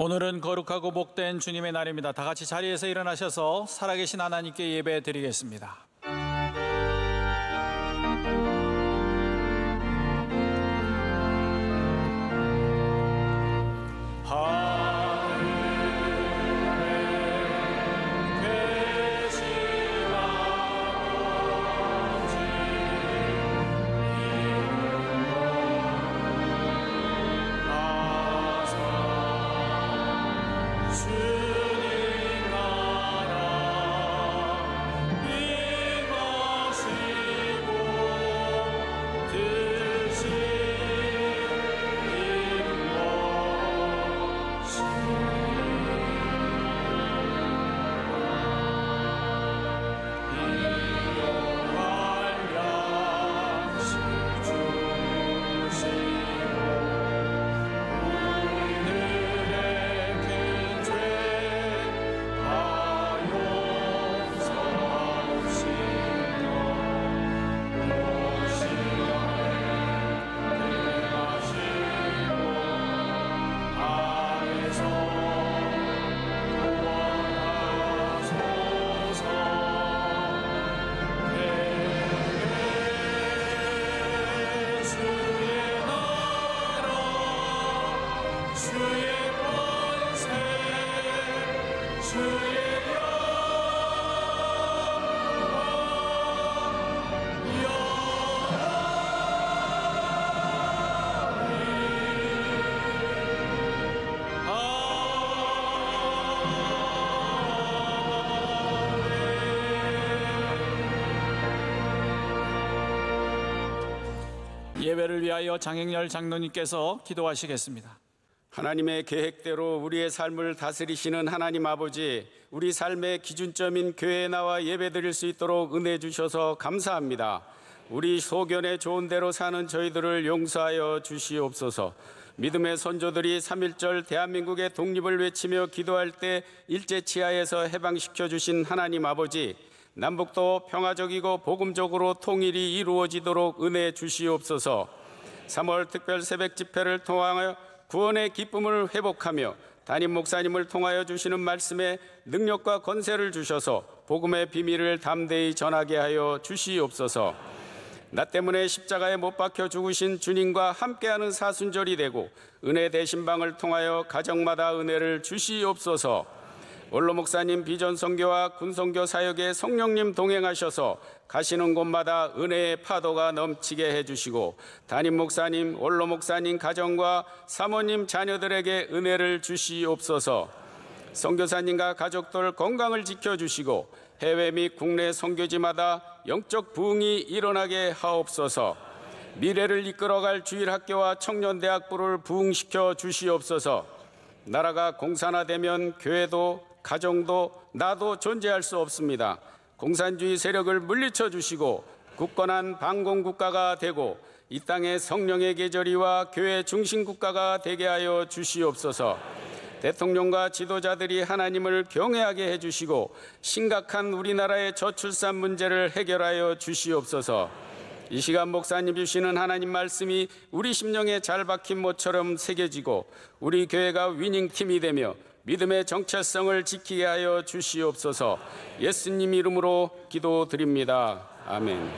오늘은 거룩하고 복된 주님의 날입니다. 다 같이 자리에서 일어나셔서 살아계신 하나님께 예배 드리겠습니다. 예배를 위하여 장행열 장로님께서 기도하시겠습니다. 하나님의 계획대로 우리의 삶을 다스리시는 하나님 아버지, 우리 삶의 기준점인 교회에 나와 예배드릴 수 있도록 은혜 주셔서 감사합니다. 우리 소견에 좋은 대로 사는 저희들을 용서하여 주시옵소서. 믿음의 선조들이 3.1절 대한민국의 독립을 외치며 기도할 때 일제치하에서 해방시켜 주신 하나님 아버지, 남북도 평화적이고 복음적으로 통일이 이루어지도록 은혜 주시옵소서. 3월 특별 새벽 집회를 통하여 구원의 기쁨을 회복하며 담임 목사님을 통하여 주시는 말씀에 능력과 권세를 주셔서 복음의 비밀을 담대히 전하게 하여 주시옵소서. 나 때문에 십자가에 못 박혀 죽으신 주님과 함께하는 사순절이 되고 은혜 대신방을 통하여 가정마다 은혜를 주시옵소서. 원로 목사님 비전 선교와 군 선교 사역에 성령님 동행하셔서 가시는 곳마다 은혜의 파도가 넘치게 해주시고 담임 목사님, 원로 목사님 가정과 사모님 자녀들에게 은혜를 주시옵소서. 선교사님과 가족들 건강을 지켜주시고 해외 및 국내 선교지마다 영적 부흥이 일어나게 하옵소서. 미래를 이끌어갈 주일학교와 청년대학부를 부흥시켜 주시옵소서. 나라가 공산화되면 교회도 가정도 나도 존재할 수 없습니다. 공산주의 세력을 물리쳐 주시고 굳건한 방공국가가 되고 이 땅의 성령의 계절이와 교회 중심국가가 되게 하여 주시옵소서. 대통령과 지도자들이 하나님을 경외하게 해주시고 심각한 우리나라의 저출산 문제를 해결하여 주시옵소서. 이 시간 목사님 주시는 하나님 말씀이 우리 심령에 잘 박힌 못처럼 새겨지고 우리 교회가 위닝팀이 되며 믿음의 정체성을 지키게 하여 주시옵소서. 예수님 이름으로 기도드립니다. 아멘.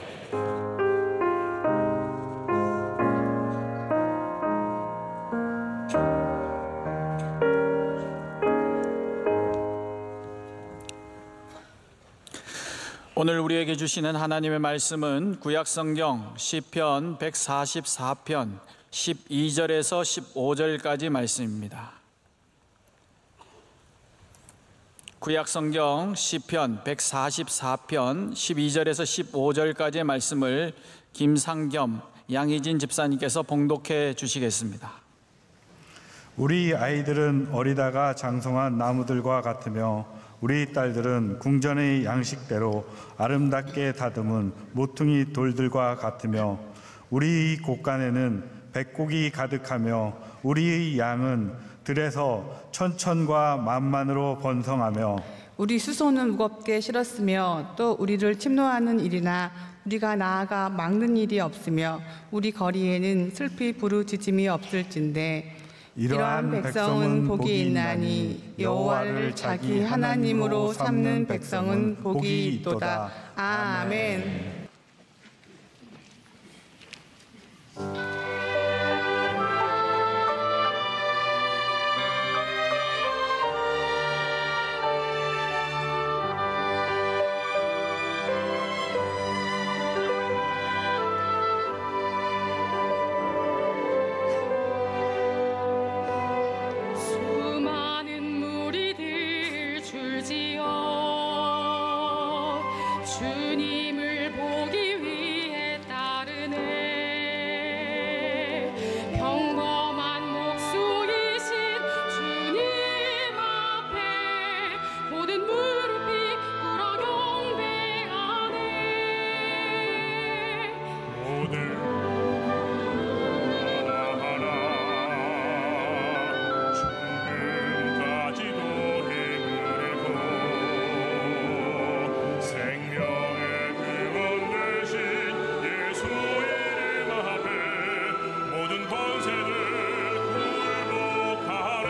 오늘 우리에게 주시는 하나님의 말씀은 구약성경 시편 144편 12절에서 15절까지 말씀입니다. 구약성경 시편 144편 12절에서 15절까지의 말씀을 김상겸, 양희진 집사님께서 봉독해 주시겠습니다. 우리 아이들은 어리다가 장성한 나무들과 같으며 우리 딸들은 궁전의 양식대로 아름답게 다듬은 모퉁이 돌들과 같으며 우리 곳간에는 백곡이 가득하며 우리의 양은 들에서 천천과 만만으로 번성하며 우리 수소는 무겁게 실었으며 또 우리를 침노하는 일이나 우리가 나아가 막는 일이 없으며 우리 거리에는 슬피 부르짖음이 없을진데 이러한 백성은 복이 있나니 여호와를 자기 하나님으로 삼는 백성은 복이 있도다. 아멘. 수많은 무리들 줄지어 주님을 보기 위해 따르네. 평범한 목수이신 주님 앞에 모든 무릎이 꿇어 경배하네. 모든 죽음까지도 행하고 생명의 근원 되신 예수의 이름 앞에 모든 권세를 굴복하네.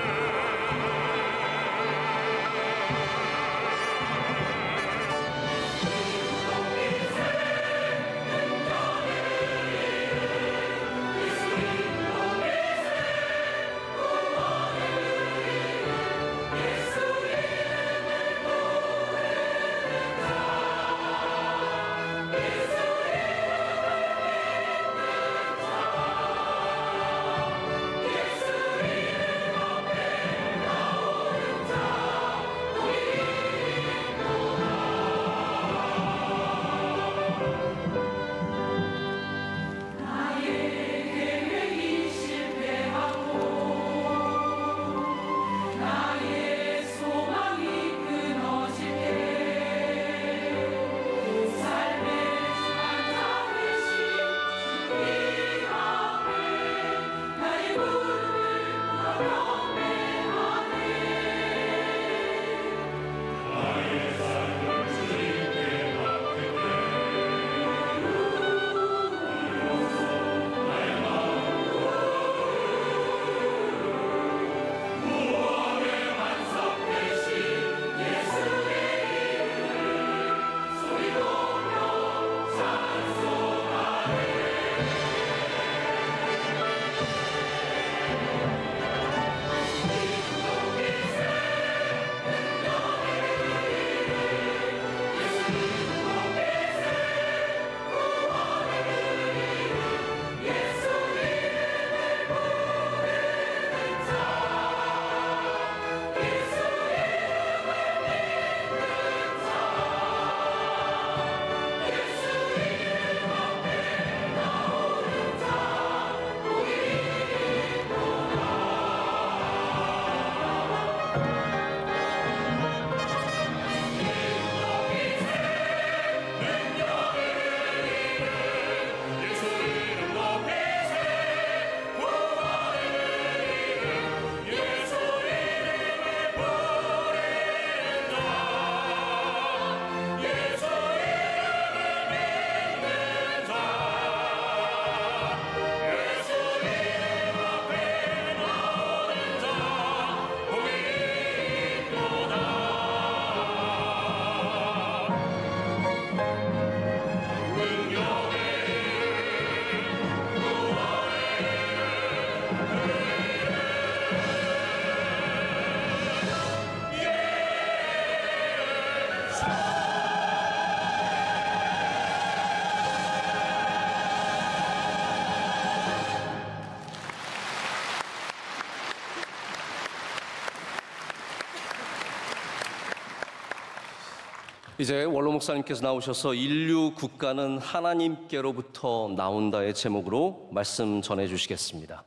이제 원로 목사님께서 나오셔서 인류 국가는 하나님께로부터 나온다의 제목으로 말씀 전해 주시겠습니다.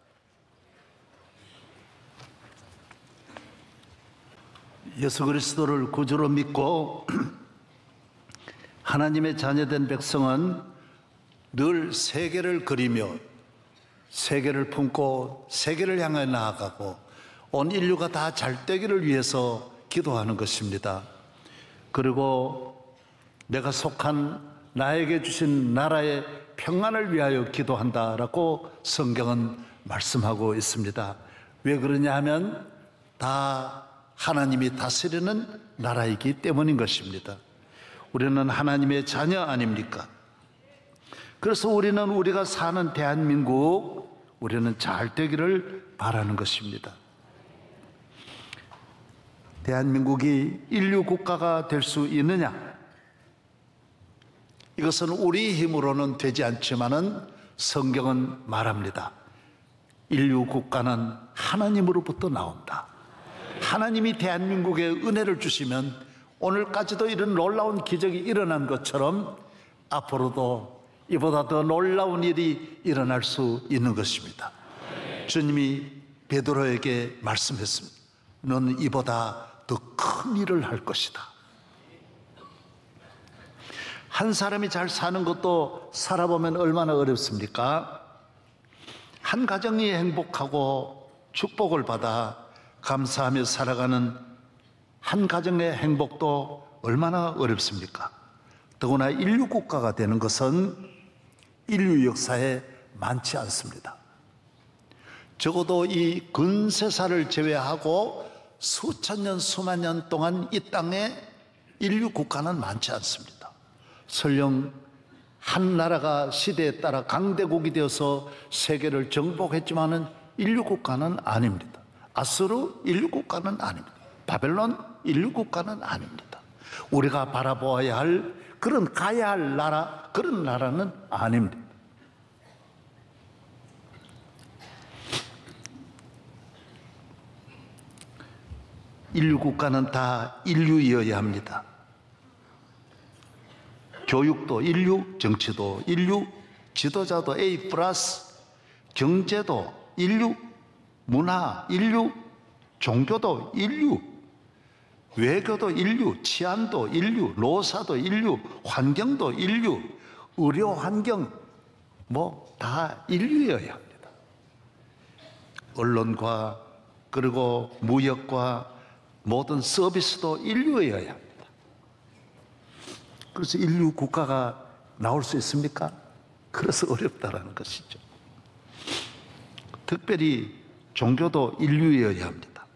예수 그리스도를 구주로 믿고 하나님의 자녀된 백성은 늘 세계를 그리며 세계를 품고 세계를 향해 나아가고 온 인류가 다 잘되기를 위해서 기도하는 것입니다. 그리고 내가 속한 나에게 주신 나라의 평안을 위하여 기도한다라고 성경은 말씀하고 있습니다. 왜 그러냐 하면 다 하나님이 다스리는 나라이기 때문인 것입니다. 우리는 하나님의 자녀 아닙니까? 그래서 우리는 우리가 사는 대한민국, 우리는 잘 되기를 바라는 것입니다. 대한민국이 인류 국가가 될 수 있느냐? 이것은 우리 힘으로는 되지 않지만은 성경은 말합니다. 인류 국가는 하나님으로부터 나온다. 하나님이 대한민국에 은혜를 주시면 오늘까지도 이런 놀라운 기적이 일어난 것처럼 앞으로도 이보다 더 놀라운 일이 일어날 수 있는 것입니다. 주님이 베드로에게 말씀했습니다. 너는 이보다 더 큰 일을 할 것이다. 한 사람이 잘 사는 것도 살아보면 얼마나 어렵습니까? 한 가정이 행복하고 축복을 받아 감사하며 살아가는 한 가정의 행복도 얼마나 어렵습니까? 더구나 인류 국가가 되는 것은 인류 역사에 많지 않습니다. 적어도 이 근세사를 제외하고 수천 년, 수만 년 동안 이 땅에 인류 국가는 많지 않습니다. 설령 한 나라가 시대에 따라 강대국이 되어서 세계를 정복했지만은 인류 국가는 아닙니다. 아수르 인류 국가는 아닙니다. 바벨론 인류 국가는 아닙니다. 우리가 바라보아야 할 그런 가야 할 나라, 그런 나라는 아닙니다. 인류 국가는 다 인류이어야 합니다. 교육도 인류, 정치도 인류, 지도자도 A+, 경제도 인류, 문화 인류, 종교도 인류, 외교도 인류, 치안도 인류, 노사도 인류, 환경도 인류, 의료 환경 다 인류여야 합니다. 언론과 그리고 무역과 모든 서비스도 인류여야 합니다. 그래서 인류 국가가 나올 수 있습니까? 그래서 어렵다라는 것이죠. 특별히 종교도 인류여야 합니다.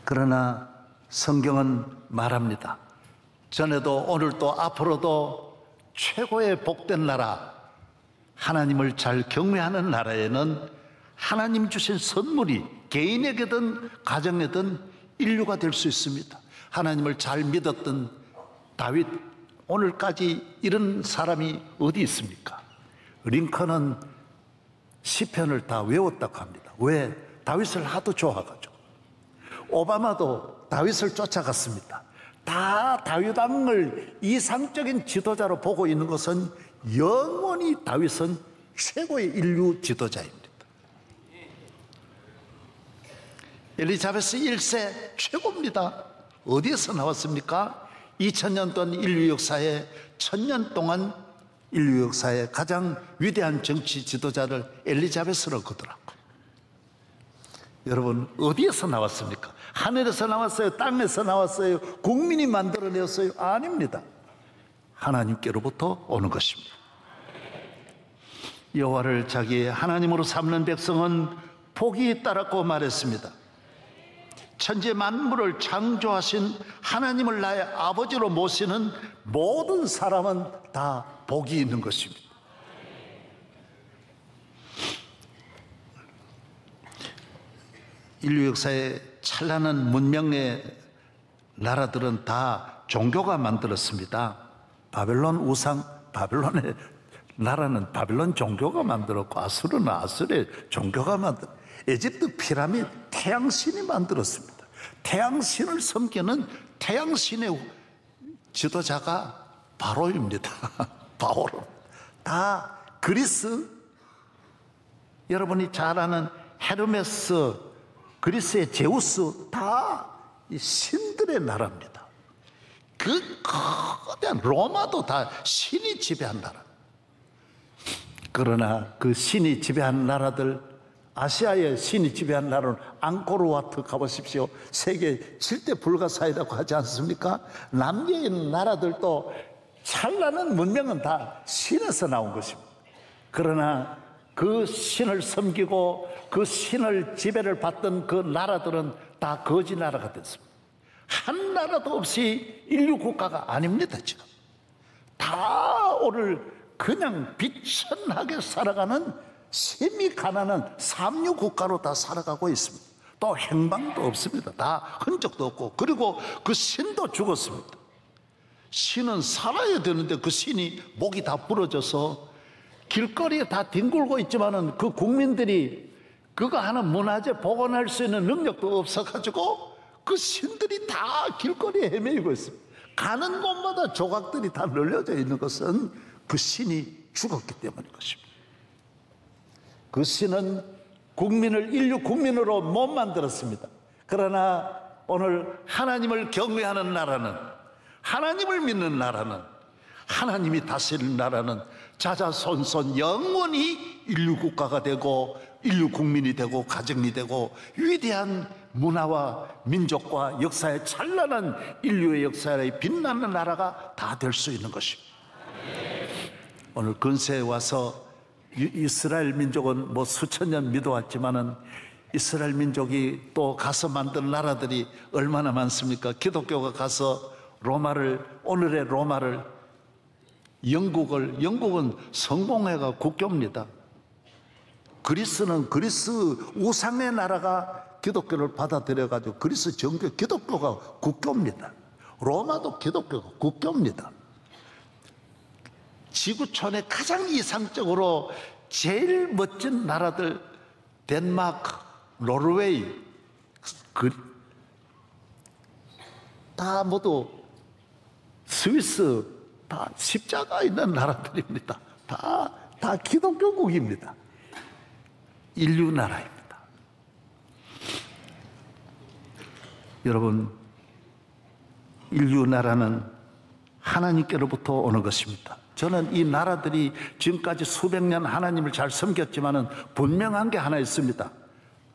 그러나 성경은 말합니다. 전에도 오늘도 앞으로도 최고의 복된 나라, 하나님을 잘 경외하는 나라에는 하나님 주신 선물이 개인에게든 가정에든 인류가 될 수 있습니다. 하나님을 잘 믿었던 다윗, 오늘까지 이런 사람이 어디 있습니까? 링컨은 시편을 다 외웠다고 합니다. 왜? 다윗을 하도 좋아가지고. 오바마도 다윗을 쫓아갔습니다. 다 다윗 왕을 이상적인 지도자로 보고 있는 것은 영원히 다윗은 최고의 인류 지도자입니다. 엘리자베스 1세 최고입니다. 어디에서 나왔습니까? 2000년 동안 인류 역사에 1000년 동안 인류 역사의 가장 위대한 정치 지도자를 엘리자베스로 거두라고. 여러분, 어디에서 나왔습니까? 하늘에서 나왔어요? 땅에서 나왔어요? 국민이 만들어내었어요? 아닙니다. 하나님께로부터 오는 것입니다. 여호와를 자기의 하나님으로 삼는 백성은 복이 있다라고 말했습니다. 천지 만물을 창조하신 하나님을 나의 아버지로 모시는 모든 사람은 다 복이 있는 것입니다. 인류 역사의 찬란한 문명의 나라들은 다 종교가 만들었습니다. 바벨론 우상, 바벨론의 나라는 바벨론 종교가 만들었고, 아수르는 아수르의 종교가 만들었고, 에집트 피라미드 태양신이 만들었습니다. 태양신을 섬기는 태양신의 지도자가 바로입니다. 바오로. 다 그리스, 여러분이 잘 아는 헤르메스, 그리스의 제우스, 다 이 신들의 나라입니다. 그 거대한 로마도 다 신이 지배한 나라. 그러나 그 신이 지배한 나라들, 아시아의 신이 지배한 나라는 앙코르와트 가보십시오. 세계 7대 불가사이라고 하지 않습니까? 남미에 있는 나라들도 찬란한 문명은 다 신에서 나온 것입니다. 그러나 그 신을 섬기고 그 신을 지배를 받던 그 나라들은 다 거지 나라가 됐습니다. 한 나라도 없이 인류 국가가 아닙니다. 지금 다 오늘 그냥 비천하게 살아가는 세미 가난한 삼류 국가로 다 살아가고 있습니다. 또 행방도 없습니다. 다 흔적도 없고, 그리고 그 신도 죽었습니다. 신은 살아야 되는데 그 신이 목이 다 부러져서 길거리에 다 뒹굴고 있지만은 그 국민들이 그거 하나 문화재 복원할 수 있는 능력도 없어가지고 그 신들이 다 길거리에 헤매이고 있습니다. 가는 곳마다 조각들이 다 널려져 있는 것은 그 신이 죽었기 때문인 것입니다. 그 신은 국민을 인류 국민으로 못 만들었습니다. 그러나 오늘 하나님을 경외하는 나라는, 하나님을 믿는 나라는, 하나님이 다스리는 나라는 자자손손 영원히 인류 국가가 되고 인류 국민이 되고 가정이 되고 위대한 문화와 민족과 역사의 찬란한 인류의 역사에 빛나는 나라가 다 될 수 있는 것입니다. 오늘 근세에 와서 이스라엘 민족은 뭐 수천 년 믿어왔지만은 이스라엘 민족이 또 가서 만든 나라들이 얼마나 많습니까? 기독교가 가서 로마를, 오늘의 로마를, 영국은 성공회가 국교입니다. 그리스는 그리스 우상의 나라가 기독교를 받아들여가지고 그리스 정교, 기독교가 국교입니다. 로마도 기독교가 국교입니다. 지구촌에 가장 이상적으로 제일 멋진 나라들, 덴마크, 노르웨이, 다 모두 스위스, 다 십자가 있는 나라들입니다. 다 기독교국입니다. 인류 나라입니다. 여러분, 인류 나라는 하나님께로부터 오는 것입니다. 저는 이 나라들이 지금까지 수백 년 하나님을 잘 섬겼지만은 분명한 게 하나 있습니다.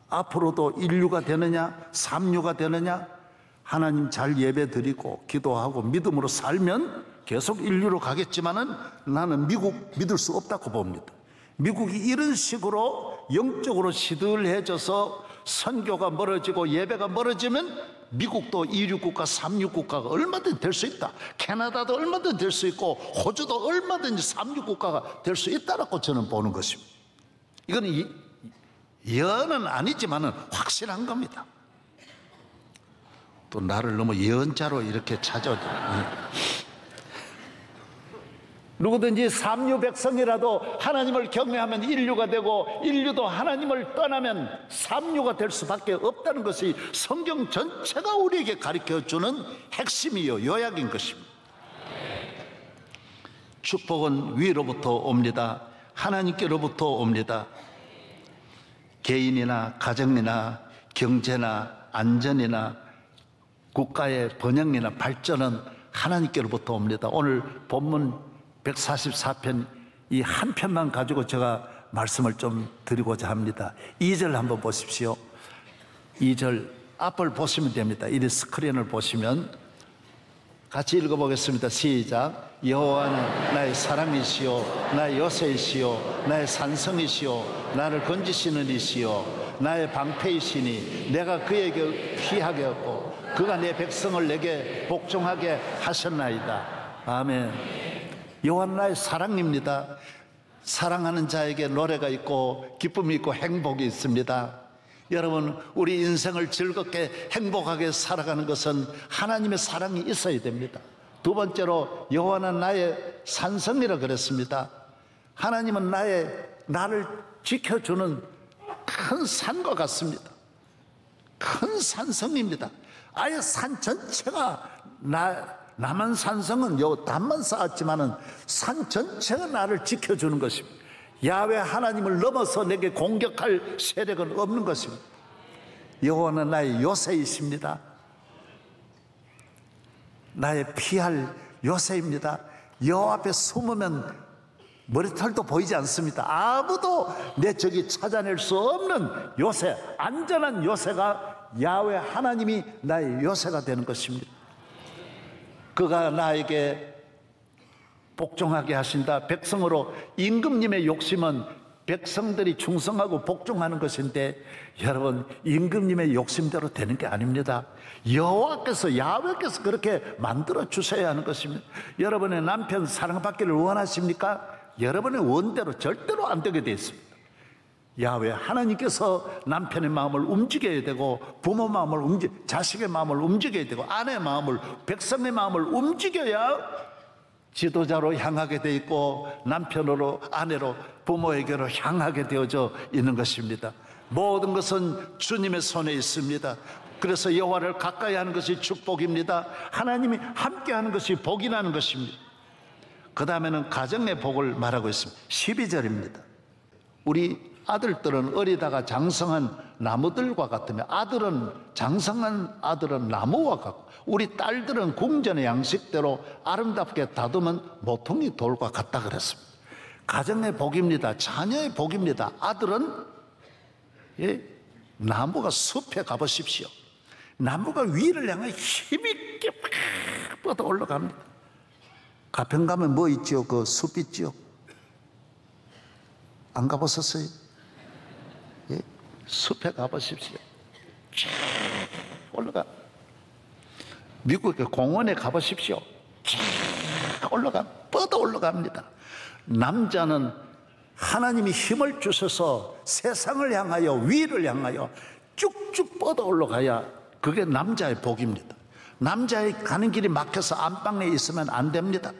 앞으로도 인류가 되느냐, 삼류가 되느냐, 하나님 잘 예배 드리고 기도하고 믿음으로 살면 계속 인류로 가겠지만은 나는 미국 믿을 수 없다고 봅니다. 미국이 이런 식으로 영적으로 시들해져서 선교가 멀어지고 예배가 멀어지면 미국도 2류국가, 3류국가가 얼마든지 될 수 있다. 캐나다도 얼마든지 될 수 있고 호주도 얼마든지 3류국가가 될 수 있다라고 저는 보는 것입니다. 이건 예언은 아니지만은 확실한 겁니다. 또 나를 너무 예언자로 이렇게 찾아오더라. 누구든지 삼류 백성이라도 하나님을 경외하면 인류가 되고 인류도 하나님을 떠나면 삼류가 될 수밖에 없다는 것이 성경 전체가 우리에게 가르쳐주는 핵심이요 요약인 것입니다. 축복은 위로부터 옵니다. 하나님께로부터 옵니다. 개인이나 가정이나 경제나 안전이나 국가의 번영이나 발전은 하나님께로부터 옵니다. 오늘 본문 144편 이 한 편만 가지고 제가 말씀을 좀 드리고자 합니다. 2절 한번 보십시오. 2절 앞을 보시면 됩니다. 이 스크린을 보시면 같이 읽어보겠습니다. 시작. 여호와는 나의 사랑이시요 나의 요새이시요 나의 산성이시요 나를 건지시는 이시요 나의 방패이시니 내가 그에게 피하게 하고 그가 내 백성을 내게 복종하게 하셨나이다. 아멘. 여호와는 나의 사랑입니다. 사랑하는 자에게 노래가 있고 기쁨이 있고 행복이 있습니다. 여러분, 우리 인생을 즐겁게 행복하게 살아가는 것은 하나님의 사랑이 있어야 됩니다. 두 번째로 여호와는 나의 산성이라 그랬습니다. 하나님은 나를 지켜주는 큰 산과 같습니다. 큰 산성입니다. 아예 산 전체가 남한 산성은 요 단만 쌓았지만은 산 전체가 나를 지켜주는 것입니다. 야훼 하나님을 넘어서 내게 공격할 세력은 없는 것입니다. 여호와는 나의 요새이십니다. 나의 피할 요새입니다. 여호와 앞에 숨으면 머리털도 보이지 않습니다. 아무도 내 적이 찾아낼 수 없는 요새, 안전한 요새가 야훼 하나님이 나의 요새가 되는 것입니다. 그가 나에게 복종하게 하신다. 백성으로 임금님의 욕심은 백성들이 충성하고 복종하는 것인데 여러분 임금님의 욕심대로 되는 게 아닙니다. 야훼께서 그렇게 만들어 주셔야 하는 것입니다. 여러분의 남편 사랑받기를 원하십니까? 여러분의 원대로 절대로 안 되게 되어 있습니다. 야훼 하나님께서 남편의 마음을 움직여야 되고 부모 마음을 자식의 마음을 움직여야 되고 아내의 마음을 백성의 마음을 움직여야 지도자로 향하게 돼 있고 남편으로 아내로 부모에게로 향하게 되어져 있는 것입니다. 모든 것은 주님의 손에 있습니다. 그래서 여호와를 가까이 하는 것이 축복입니다. 하나님이 함께하는 것이 복이 나는 것입니다. 그 다음에는 가정의 복을 말하고 있습니다. 12절입니다. 우리 아들들은 어리다가 장성한 나무들과 같으며 장성한 아들은 나무와 같고 우리 딸들은 궁전의 양식대로 아름답게 다듬은 모퉁이 돌과 같다 그랬습니다. 가정의 복입니다. 자녀의 복입니다. 아들은 나무가 숲에 가보십시오. 나무가 위를 향해 힘있게 뻗어 올라갑니다. 가평 가면 뭐 있죠? 그 숲 있죠? 안 가보셨어요? 숲에 가보십시오. 쫙 올라가. 미국의 공원에 가보십시오. 쫙 뻗어 올라갑니다. 남자는 하나님이 힘을 주셔서 세상을 향하여 위를 향하여 쭉쭉 뻗어 올라가야 그게 남자의 복입니다. 남자의 가는 길이 막혀서 안방에 있으면 안 됩니다.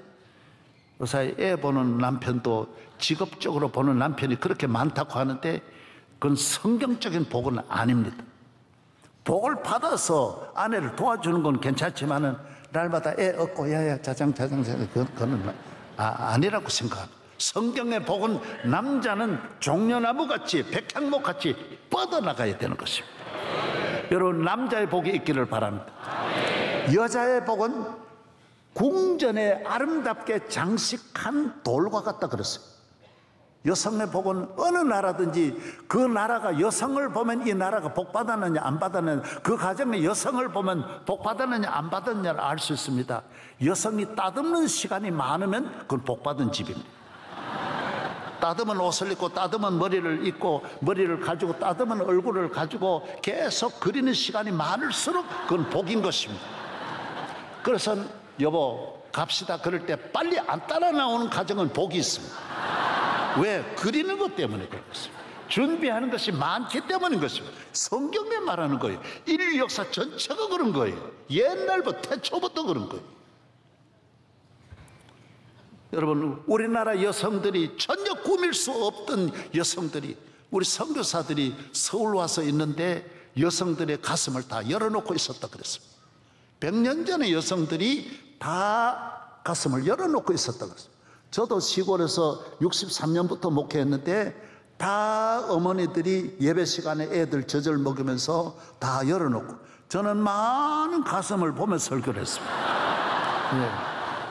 요새 애 보는 남편도 직업적으로 보는 남편이 그렇게 많다고 하는데 그건 성경적인 복은 아닙니다. 복을 받아서 아내를 도와주는 건 괜찮지만은 날마다 애 얻고 야야 자장 그거는 아니라고 생각합니다. 성경의 복은 남자는 종려나무같이 백향목같이 뻗어나가야 되는 것입니다. 여러분 남자의 복이 있기를 바랍니다. 여자의 복은 궁전에 아름답게 장식한 돌과 같다 그랬어요. 여성의 복은 어느 나라든지 그 나라가 여성을 보면 이 나라가 복 받았느냐 안 받았느냐, 그 가정의 여성을 보면 복 받았느냐 안 받았느냐를 알 수 있습니다. 여성이 따듬는 시간이 많으면 그건 복 받은 집입니다. 따듬은 옷을 입고 따듬은 머리를 입고 머리를 가지고 따듬은 얼굴을 가지고 계속 그리는 시간이 많을수록 그건 복인 것입니다. 그래서 여보 갑시다 그럴 때 빨리 안 따라 나오는 가정은 복이 있습니다. 왜? 그리는 것 때문에 그런 것입니다. 준비하는 것이 많기 때문인 것입니다. 성경에 말하는 거예요. 인류 역사 전체가 그런 거예요. 옛날부터 태초부터 그런 거예요. 여러분 우리나라 여성들이 전혀 꾸밀 수 없던 여성들이 우리 선교사들이 서울 와서 있는데 여성들의 가슴을 다 열어놓고 있었다 그랬습니다. 100년 전에 여성들이 다 가슴을 열어놓고 있었다 그랬습니다. 저도 시골에서 63년부터 목회했는데 다 어머니들이 예배 시간에 애들 젖을 먹으면서 다 열어놓고 저는 많은 가슴을 보면서 설교를 했습니다. 네.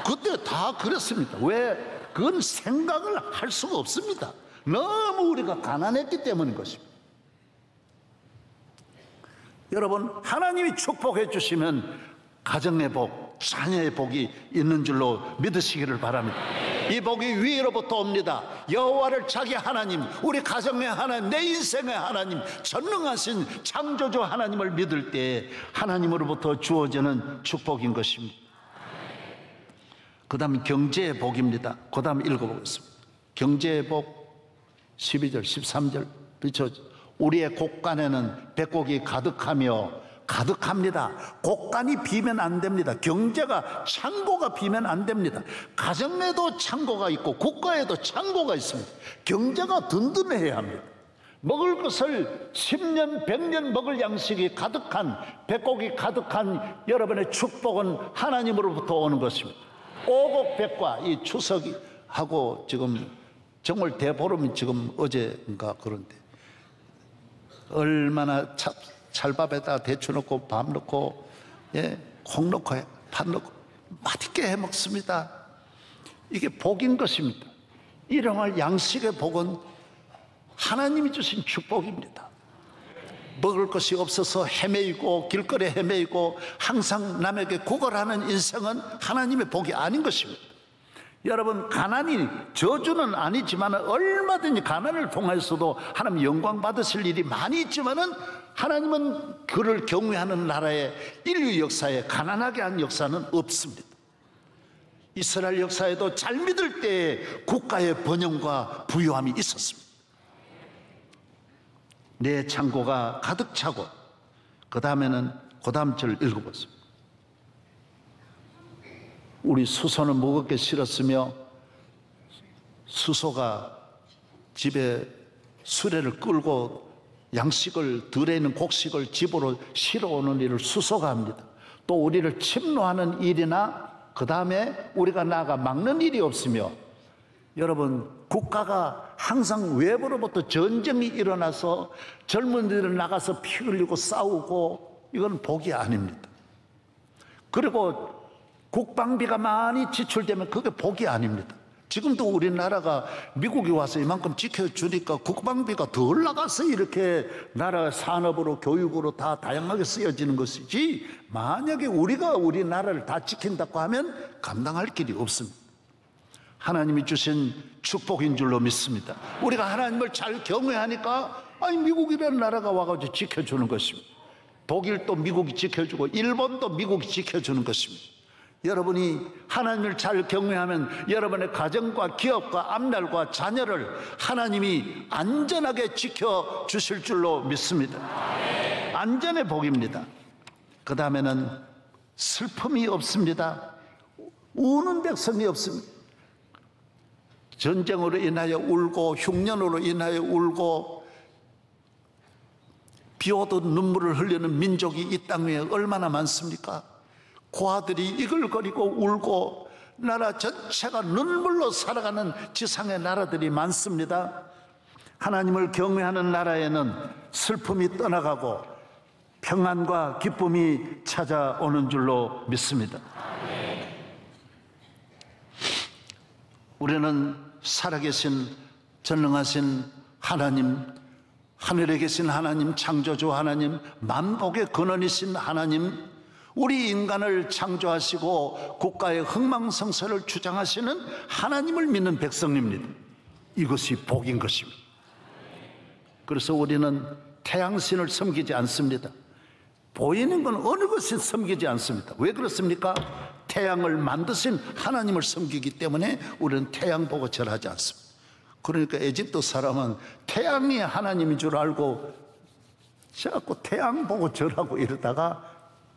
그때 다 그랬습니다. 왜? 그건 생각을 할 수가 없습니다. 너무 우리가 가난했기 때문인 것입니다. 여러분 하나님이 축복해 주시면 가정의 복, 자녀의 복이 있는 줄로 믿으시기를 바랍니다. 이 복이 위로부터 옵니다. 여호와를 자기 하나님, 우리 가정의 하나님, 내 인생의 하나님, 전능하신 창조주 하나님을 믿을 때 하나님으로부터 주어지는 축복인 것입니다. 그 다음 경제의 복입니다. 그 다음 읽어보겠습니다. 경제의 복 12절 13절 비춰 우리의 곳간에는 백곡이 가득합니다. 곳간이 비면 안 됩니다. 경제가 창고가 비면 안 됩니다. 가정에도 창고가 있고 국가에도 창고가 있습니다. 경제가 든든해야 합니다. 먹을 것을 10년 100년 먹을 양식이 가득한 백곡이 가득한 여러분의 축복은 하나님으로부터 오는 것입니다. 오곡백과 이 추석이 하고 지금 정월 대보름이 지금 어제인가 그런데 얼마나 찰밥에다 대추 넣고 밥 넣고 콩 넣고 팥 넣고 맛있게 해 먹습니다. 이게 복인 것입니다. 일용할 양식의 복은 하나님이 주신 축복입니다. 먹을 것이 없어서 헤매이고 길거리에 헤매이고 항상 남에게 구걸하는 인생은 하나님의 복이 아닌 것입니다. 여러분, 가난이 저주는 아니지만 얼마든지 가난을 통해서도 하나님 영광 받으실 일이 많이 있지만은 하나님은 그를 경외하는 나라의 인류 역사에 가난하게 한 역사는 없습니다. 이스라엘 역사에도 잘 믿을 때에 국가의 번영과 부유함이 있었습니다. 내 창고가 가득 차고, 그 다음에는 그 다음 절 읽어보세요. 우리 수소는 무겁게 실었으며 수소가 집에 수레를 끌고 양식을, 들에 있는 곡식을 집으로 실어오는 일을 수소가 합니다. 또 우리를 침노하는 일이나 그 다음에 우리가 나아가 막는 일이 없으며, 여러분, 국가가 항상 외부로부터 전쟁이 일어나서 젊은이들 나가서 피 흘리고 싸우고, 이건 복이 아닙니다. 그리고 국방비가 많이 지출되면 그게 복이 아닙니다. 지금도 우리나라가 미국이 와서 이만큼 지켜주니까 국방비가 덜 나가서 이렇게 나라 산업으로 교육으로 다 다양하게 쓰여지는 것이지, 만약에 우리가 우리나라를 다 지킨다고 하면 감당할 길이 없습니다. 하나님이 주신 축복인 줄로 믿습니다. 우리가 하나님을 잘 경외하니까 미국이라는 나라가 와가지고 지켜주는 것입니다. 독일도 미국이 지켜주고 일본도 미국이 지켜주는 것입니다. 여러분이 하나님을 잘 경외하면 여러분의 가정과 기업과 앞날과 자녀를 하나님이 안전하게 지켜주실 줄로 믿습니다. 안전의 복입니다. 그 다음에는 슬픔이 없습니다. 우는 백성이 없습니다. 전쟁으로 인하여 울고 흉년으로 인하여 울고 비 오듯 눈물을 흘리는 민족이 이 땅 위에 얼마나 많습니까? 고아들이 이글거리고 울고 나라 전체가 눈물로 살아가는 지상의 나라들이 많습니다. 하나님을 경외하는 나라에는 슬픔이 떠나가고 평안과 기쁨이 찾아오는 줄로 믿습니다. 우리는 살아계신 전능하신 하나님, 하늘에 계신 하나님, 창조주 하나님, 만복의 근원이신 하나님, 우리 인간을 창조하시고 국가의 흥망성쇠를 주장하시는 하나님을 믿는 백성입니다. 이것이 복인 것입니다. 그래서 우리는 태양신을 섬기지 않습니다. 보이는 건 어느 것이 섬기지 않습니다. 왜 그렇습니까? 태양을 만드신 하나님을 섬기기 때문에 우리는 태양 보고 절하지 않습니다. 그러니까 에집트 사람은 태양이 하나님인 줄 알고 자꾸 태양 보고 절하고 이러다가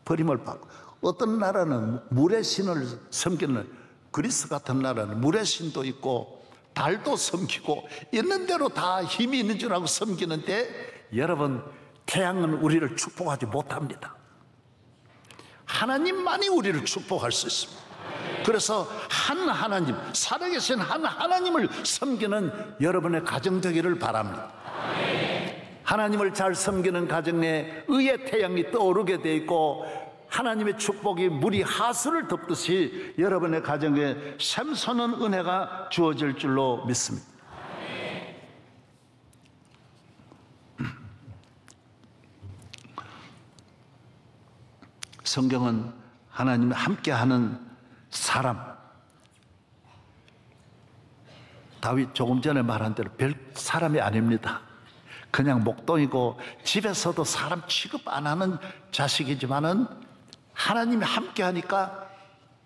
버림을 받고, 어떤 나라는 물의 신을 섬기는, 그리스 같은 나라는 물의 신도 있고 달도 섬기고 있는 대로 다 힘이 있는 줄 알고 섬기는데, 여러분, 태양은 우리를 축복하지 못합니다. 하나님만이 우리를 축복할 수 있습니다. 그래서 한 하나님, 살아계신 한 하나님을 섬기는 여러분의 가정 되기를 바랍니다. 하나님을 잘 섬기는 가정에 의의 태양이 떠오르게 돼 있고 하나님의 축복이 물이 하수를 덮듯이 여러분의 가정에 샘솟는 은혜가 주어질 줄로 믿습니다. 성경은 하나님이 함께하는 사람, 다윗 조금 전에 말한 대로 별 사람이 아닙니다. 그냥 목동이고 집에서도 사람 취급 안 하는 자식이지만은 하나님이 함께하니까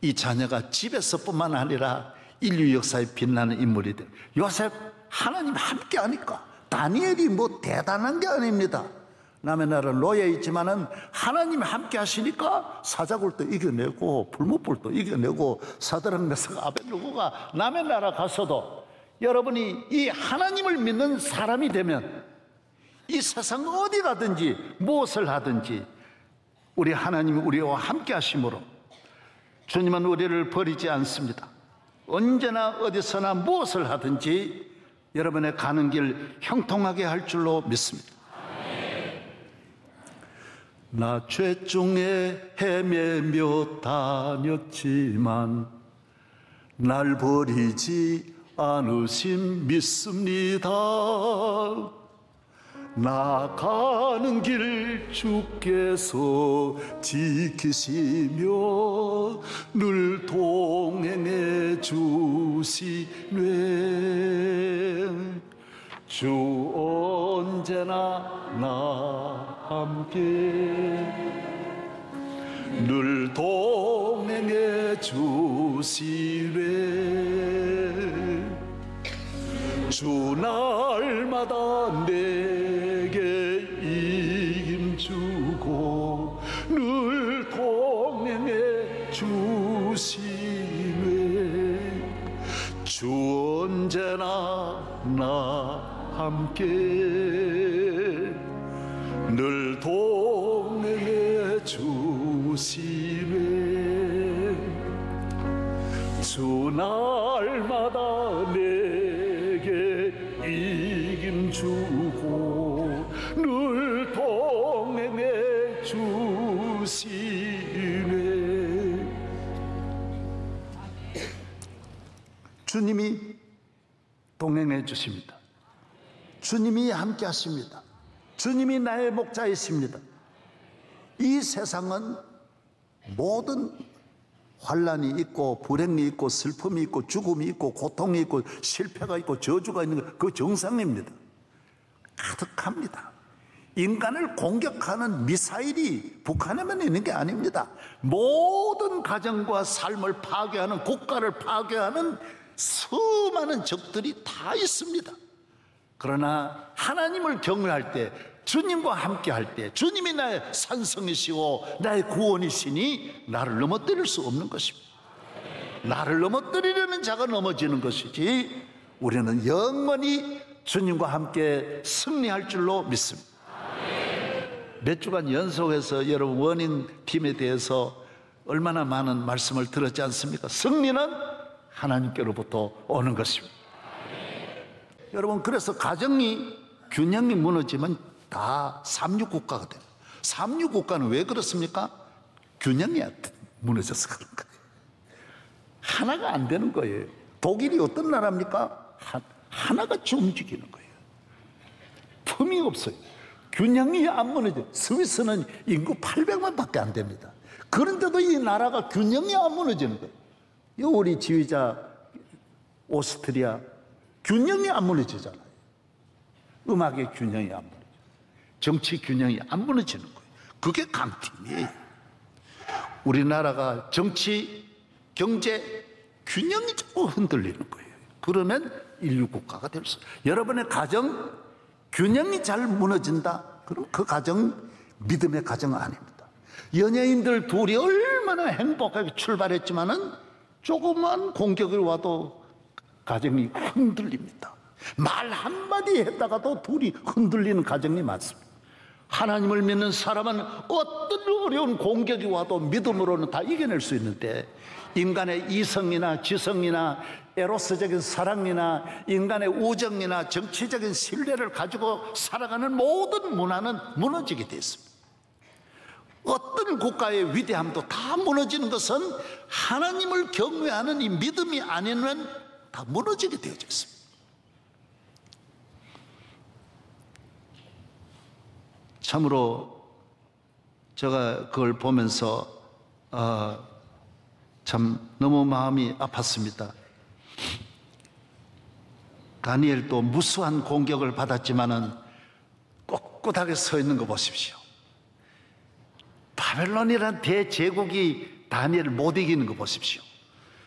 이 자녀가 집에서뿐만 아니라 인류 역사에 빛나는 인물이 돼요. 요셉 하나님이 함께하니까, 다니엘이 뭐 대단한 게 아닙니다. 남의 나라 노예에 있지만은 하나님이 함께 하시니까 사자굴도 이겨내고 불못불도 이겨내고 사드락 메삭 아벳느고가 남의 나라 가서도, 여러분이 이 하나님을 믿는 사람이 되면 이 세상 어디 가든지 무엇을 하든지 우리 하나님이 우리와 함께 하심으로 주님은 우리를 버리지 않습니다. 언제나 어디서나 무엇을 하든지 여러분의 가는 길 형통하게 할 줄로 믿습니다. 나 죄 중에 헤매며 다녔지만 날 버리지 않으심 믿습니다. 나가는 길 주께서 지키시며 늘 동행해 주시네. 주시네. 주 언제나 나 함께 늘 동행해 주시네. 주 날마다 내게 힘 주고 늘 동행해 주시네. 주 언제나 나 함께 늘 동행해 주시네. 주 날마다 내게 이김 주고 늘 동행해 주시네. 주님이 동행해 주십니다. 주님이 함께 하십니다. 주님이 나의 목자이십니다. 이 세상은 모든 환난이 있고 불행이 있고 슬픔이 있고 죽음이 있고 고통이 있고 실패가 있고 저주가 있는 거, 그 정상입니다. 가득합니다. 인간을 공격하는 미사일이 북한에만 있는 게 아닙니다. 모든 가정과 삶을 파괴하는, 국가를 파괴하는 수많은 적들이 다 있습니다. 그러나 하나님을 경외할 때, 주님과 함께 할 때, 주님이 나의 산성이시고 나의 구원이시니 나를 넘어뜨릴 수 없는 것입니다. 나를 넘어뜨리려는 자가 넘어지는 것이지, 우리는 영원히 주님과 함께 승리할 줄로 믿습니다. 몇 주간 연속해서 여러분 워닝팀에 대해서 얼마나 많은 말씀을 들었지 않습니까? 승리는 하나님께로부터 오는 것입니다. 여러분, 그래서 가정이 균형이 무너지면 다 삼육국가가 돼요. 삼육국가는 왜 그렇습니까? 균형이 무너져서 그런 거예요. 하나가 안 되는 거예요. 독일이 어떤 나라입니까? 하나같이 움직이는 거예요. 틈이 없어요. 균형이 안 무너져요. 스위스는 인구 800만 밖에 안 됩니다. 그런데도 이 나라가 균형이 안 무너지는 거예요. 우리 지휘자 오스트리아, 균형이 안 무너지잖아요. 음악의 균형이 안 무너져요. 정치 균형이 안 무너지는 거예요. 그게 강팀이에요. 우리나라가 정치, 경제 균형이 자꾸 흔들리는 거예요. 그러면 인류국가가 될 수. 여러분의 가정 균형이 잘 무너진다? 그럼 그 가정 믿음의 가정은 아닙니다. 연예인들 둘이 얼마나 행복하게 출발했지만은 조그만 공격이 와도 가정이 흔들립니다. 말 한마디 했다가도 둘이 흔들리는 가정이 많습니다. 하나님을 믿는 사람은 어떤 어려운 공격이 와도 믿음으로는 다 이겨낼 수 있는데, 인간의 이성이나 지성이나 에로스적인 사랑이나 인간의 우정이나 정치적인 신뢰를 가지고 살아가는 모든 문화는 무너지게 되어 있습니다. 어떤 국가의 위대함도 다 무너지는 것은 하나님을 경외하는 이 믿음이 아니면 다 무너지게 되어져 있습니다. 참으로 제가 그걸 보면서 참 너무 마음이 아팠습니다. 다니엘도 무수한 공격을 받았지만은 꼿꼿하게 서 있는 거 보십시오. 바벨론이란 대제국이 다니엘을 못 이기는 거 보십시오.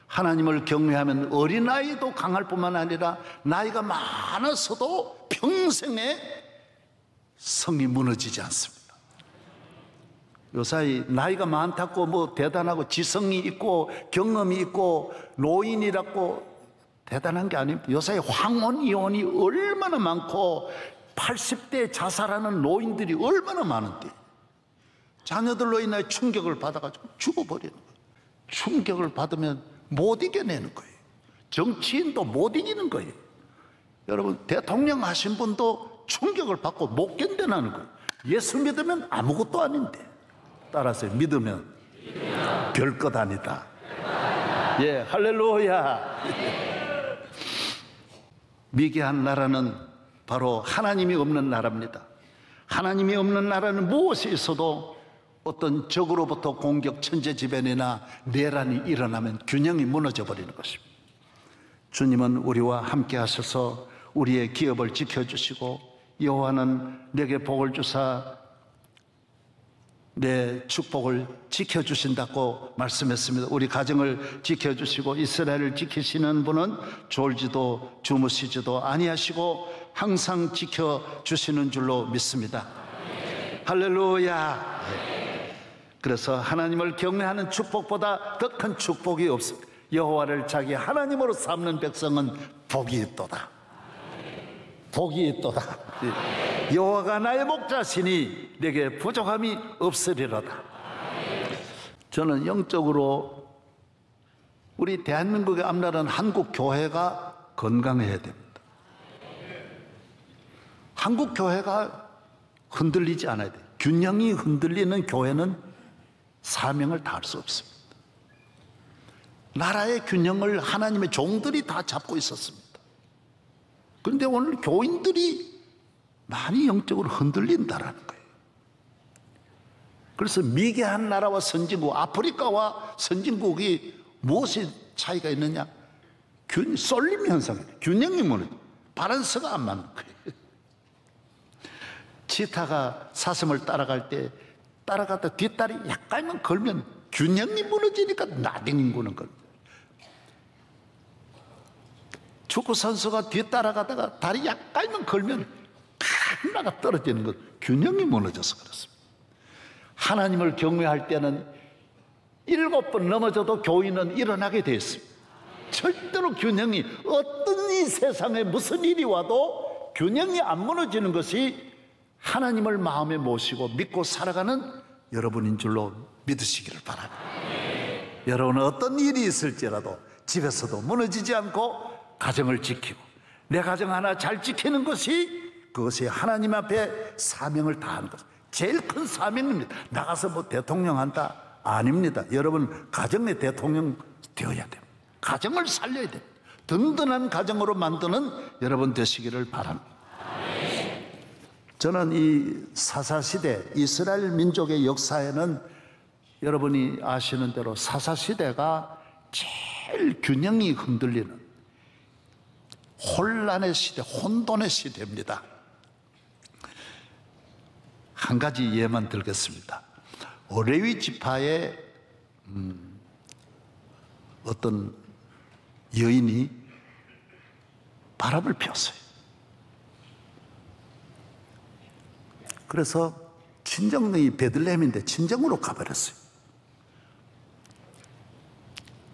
하나님을 경외하면 어린아이도 강할 뿐만 아니라 나이가 많아서도 평생에 성이 무너지지 않습니다. 요사이 나이가 많다고 뭐 대단하고 지성이 있고 경험이 있고 노인이라고 대단한 게 아닙니다. 요사이 황혼 이혼이 얼마나 많고 80대 자살하는 노인들이 얼마나 많은데, 자녀들로 인해 충격을 받아가지고 죽어버리는 거예요. 충격을 받으면 못 이겨내는 거예요. 정치인도 못 이기는 거예요. 여러분, 대통령 하신 분도 충격을 받고 못 견뎌내는 거예요. 예수 믿으면 아무것도 아닌데, 따라서 믿으면 별것 아니다. 예, 할렐루야. 미개한 나라는 바로 하나님이 없는 나라입니다. 하나님이 없는 나라는 무엇이 있어도 어떤 적으로부터 공격, 천재지변이나 내란이 일어나면 균형이 무너져 버리는 것입니다. 주님은 우리와 함께 하셔서 우리의 기업을 지켜주시고 여호와는 내게 복을 주사 내 축복을 지켜주신다고 말씀했습니다. 우리 가정을 지켜주시고 이스라엘을 지키시는 분은 졸지도 주무시지도 아니하시고 항상 지켜주시는 줄로 믿습니다. 할렐루야. 그래서 하나님을 경외하는 축복보다 더 큰 축복이 없습니다. 여호와를 자기 하나님으로 삼는 백성은 복이 있도다. 복이 있도다. 여호와가 나의 목자시니 내게 부족함이 없으리로다. 저는 영적으로 우리 대한민국의 앞나라는 한국 교회가 건강해야 됩니다. 한국 교회가 흔들리지 않아야 돼요. 균형이 흔들리는 교회는 사명을 다할 수 없습니다. 나라의 균형을 하나님의 종들이 다 잡고 있었습니다. 그런데 오늘 교인들이 많이 영적으로 흔들린다라는 거예요. 그래서 미개한 나라와 선진국, 아프리카와 선진국이 무엇이 차이가 있느냐? 쏠림 현상이에요. 균형이 무너져. 바란스가 안 맞는 거예요. 치타가 사슴을 따라갈 때 따라가다 뒷다리 약간만 걸면 균형이 무너지니까 나댕기는 거예요. 축구 선수가 뒤따라가다가 다리 약간만 걸면 하나가 떨어지는 것, 균형이 무너져서 그렇습니다. 하나님을 경외할 때는 7번 넘어져도 교인은 일어나게 되어 있습니다. 절대로 균형이, 어떤 이 세상에 무슨 일이 와도 균형이 안 무너지는 것이 하나님을 마음에 모시고 믿고 살아가는 여러분인 줄로 믿으시기를 바랍니다. 여러분은 어떤 일이 있을지라도 집에서도 무너지지 않고 가정을 지키고 내 가정 하나 잘 지키는 것이, 그것이 하나님 앞에 사명을 다하는 것, 제일 큰 사명입니다. 나가서 뭐 대통령 한다? 아닙니다. 여러분 가정의 대통령 되어야 됩니다. 가정을 살려야 됩니다. 든든한 가정으로 만드는 여러분 되시기를 바랍니다. 저는 이 사사시대, 이스라엘 민족의 역사에는 여러분이 아시는 대로 사사시대가 제일 균형이 흔들리는 혼란의 시대, 혼돈의 시대입니다. 한 가지 예만 들겠습니다. 레위 지파의 어떤 여인이 바람을 피웠어요. 그래서 친정이 베들레헴인데 친정으로 가버렸어요.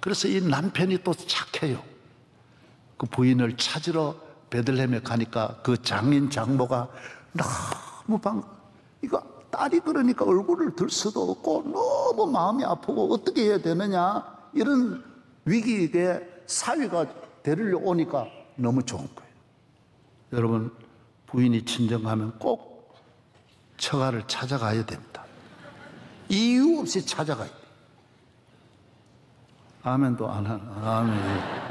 그래서 이 남편이 또 착해요. 그 부인을 찾으러 베들레헴에 가니까 그 장인 장모가 너무 이거 딸이 그러니까 얼굴을 들 수도 없고 너무 마음이 아프고 어떻게 해야 되느냐, 이런 위기에 사위가 데리러 오니까 너무 좋은 거예요. 여러분 부인이 친정하면 꼭 처가를 찾아가야 됩니다. 이유 없이 찾아가야 돼요. 아멘도 안 하는 아멘.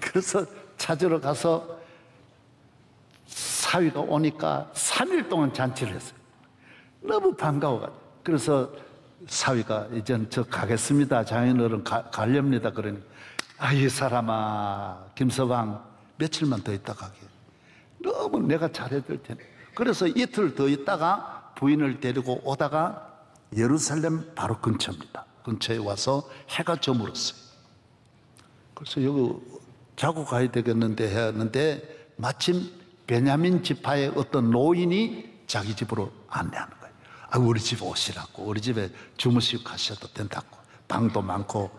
그래서 찾으러 가서 사위가 오니까 3일 동안 잔치를 했어요. 너무 반가워가지고. 그래서 사위가 이제는 저 가겠습니다. 장인어른 가렵니다. 그러니 이 사람아 김서방 며칠만 더 있다 가게. 너무 내가 잘해줄 테니. 그래서 이틀 더 있다가 부인을 데리고 오다가 예루살렘 바로 근처입니다. 근처에 와서 해가 저물었어요. 그래서 여기 자고 가야 되겠는데 했는데 마침 베냐민 지파의 어떤 노인이 자기 집으로 안내하는 거예요. 우리 집에 오시라고, 우리 집에 주무시고 가셔도 된다고, 방도 많고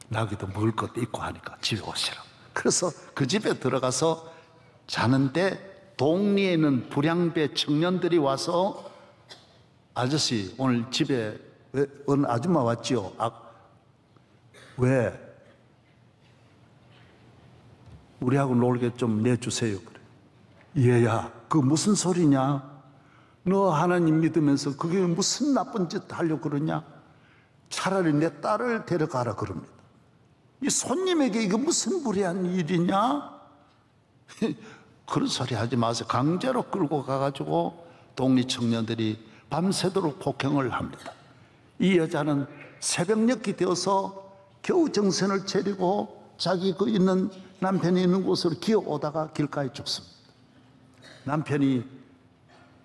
나기도 먹을 것도 있고 하니까 집에 오시라고. 그래서 그 집에 들어가서 자는데 동리에 있는 불량배 청년들이 와서 아저씨 오늘 집에 어느 아줌마 왔지요? 왜? 우리하고 놀게 좀 내주세요. 그래. 얘야, 그 무슨 소리냐? 너 하나님 믿으면서 그게 무슨 나쁜 짓 하려고 그러냐? 차라리 내 딸을 데려가라 그럽니다. 이 손님에게 이거 무슨 무례한 일이냐? 그런 소리 하지 마세요. 강제로 끌고 가가지고 독립 청년들이 밤새도록 폭행을 합니다. 이 여자는 새벽녘이 되어서 겨우 정신을 차리고 자기 그 있는 남편이 있는 곳으로 기어오다가 길가에 죽습니다. 남편이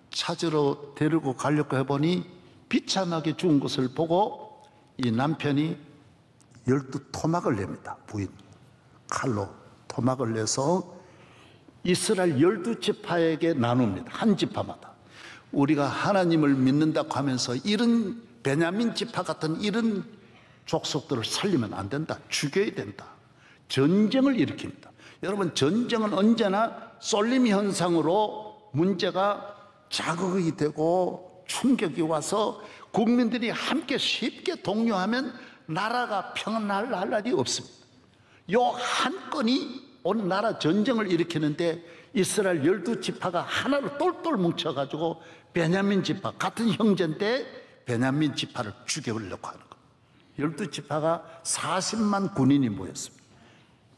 찾으러 데리고 가려고 해보니 비참하게 죽은 것을 보고 이 남편이 12토막을 냅니다. 부인 칼로 토막을 내서 이스라엘 12지파에게 나눕니다. 한 지파마다. 우리가 하나님을 믿는다고 하면서 이런 베냐민 지파 같은 이런 족속들을 살리면 안 된다. 죽여야 된다. 전쟁을 일으킵니다. 여러분, 전쟁은 언제나 쏠림 현상으로 문제가 자극이 되고 충격이 와서 국민들이 함께 쉽게 독려하면 나라가 평안할 날이 없습니다. 요 한 건이 온 나라 전쟁을 일으키는데 이스라엘 12지파가 하나로 똘똘 뭉쳐가지고 베냐민 지파, 같은 형제인데 베냐민 지파를 죽여버리려고 하는 거예요. 12지파가 40만 군인이 모였습니다.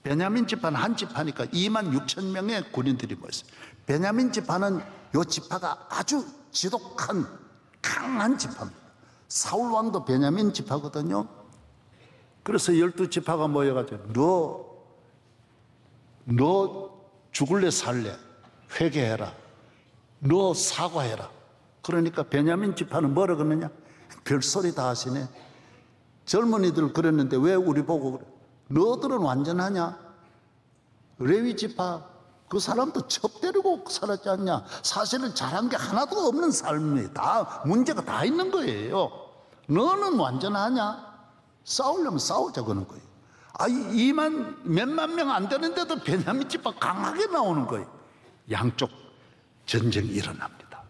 베냐민 지파는 한 지파니까 2만 6천 명의 군인들이 모였습니다. 베냐민 지파는 요 지파가 아주 지독한 강한 지파입니다. 사울 왕도 베냐민 지파거든요. 그래서 12지파가 모여가지고 너 죽을래 살래 회개해라, 너 사과해라. 그러니까 베냐민 지파는 뭐라 그러느냐? 별소리 다 하시네. 젊은이들 그랬는데 왜 우리 보고 그래? 너들은 완전하냐? 레위 지파 그 사람도 첩 데리고 살았지 않냐? 사실은 잘한 게 하나도 없는 삶이 다 문제가 다 있는 거예요. 너는 완전하냐? 싸우려면 싸우자 그러는 거예요. 2만 몇만 명 안 되는데도 베냐민 지파 강하게 나오는 거예요. 양쪽 전쟁이 일어납니다.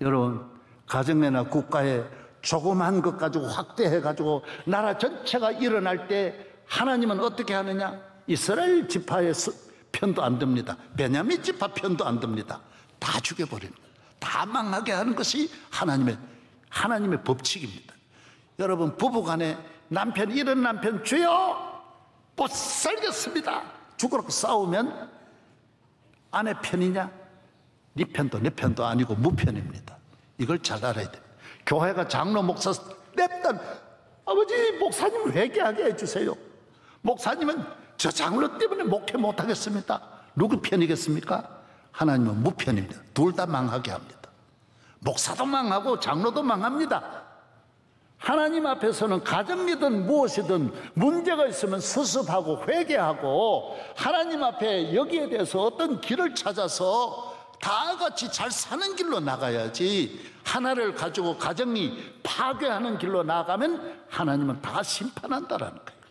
여러분, 가정내나 국가에 조그만 것 가지고 확대해 가지고 나라 전체가 일어날 때 하나님은 어떻게 하느냐? 이스라엘 지파의 편도 안 듭니다. 베냐민 지파 편도 안 듭니다. 다 죽여버리는 거예요. 다 망하게 하는 것이 하나님의 법칙입니다. 여러분, 부부간에 남편이 이런 남편 주여 못 살겠습니다 죽으라고 싸우면 아내 편이냐? 네 편도 내 편도 아니고 무편입니다. 이걸 잘 알아야 돼요. 교회가 장로 목사 냅다 아버지 목사님 회개하게 해주세요. 목사님은 저 장로 때문에 목회 못하겠습니다. 누구 편이겠습니까? 하나님은 무편입니다. 둘 다 망하게 합니다. 목사도 망하고 장로도 망합니다. 하나님 앞에서는 가정이든 무엇이든 문제가 있으면 수습하고 회개하고 하나님 앞에 여기에 대해서 어떤 길을 찾아서 다 같이 잘 사는 길로 나가야지, 하나를 가지고 가정이 파괴하는 길로 나가면 하나님은 다 심판한다라는 거예요.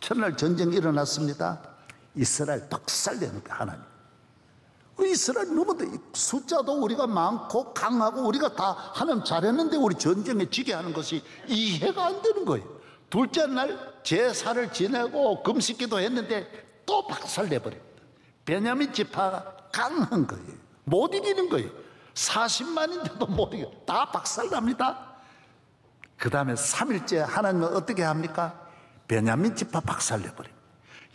첫날 전쟁이 일어났습니다. 이스라엘 박살내는 거예요. 하나님. 이스라엘 너무 숫자도 우리가 많고 강하고 우리가 다 하나님 잘했는데 우리 전쟁에 지게 하는 것이 이해가 안 되는 거예요. 둘째 날 제사를 지내고 금식기도 했는데 또 박살내버립니다. 베냐민 지파가 강한 거예요. 못 이기는 거예요. 40만인데도 못 이겨요. 다 박살납니다. 그 다음에 3일째 하나님은 어떻게 합니까? 베냐민 지파 박살내버립니다.